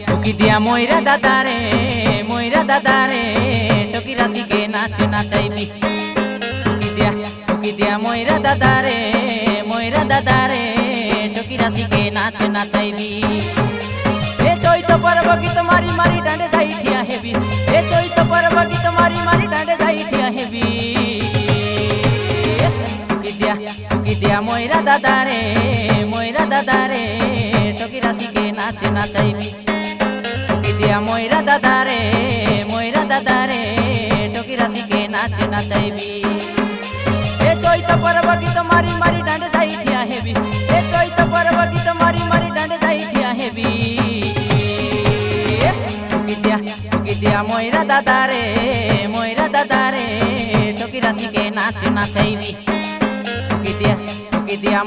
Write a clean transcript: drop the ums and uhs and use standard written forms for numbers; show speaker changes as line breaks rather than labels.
টুকি দিয়া ময়রা দাদারে টকি রাশিকে নাচ নাচাইবি। টুকি দিয়া ময়রা দাদারে টকি রাশিকে নাচ নাচাইবি। এ চৈত পর্ব গীত মারি মারি ডাঁডে যাই ঠিয়া হেবি। এ চৈত পর্ব গীত মারি মারি ডাঁডে যাই ঠিয়া হেবি। টুকি দিয়া ময়রা দাদারে টকি রাশিকে নাচ নাচাইবি। টুকি দিয়া ময়রা দাদারে টকি রাশিকে নাচ নাচাইবি। এ চৈত পর্ব গীত মারি মারি ডাঁডে যাই ঠিয়া হেবি। এ চৈত পর্ব গীত মারি মারি ডাঁডে যাই ঠিয়া হেবি। টুকি দিয়া ময়রা দাদারে টকি রাশিকে নাচ নাচাইবি। টুকি দিয়া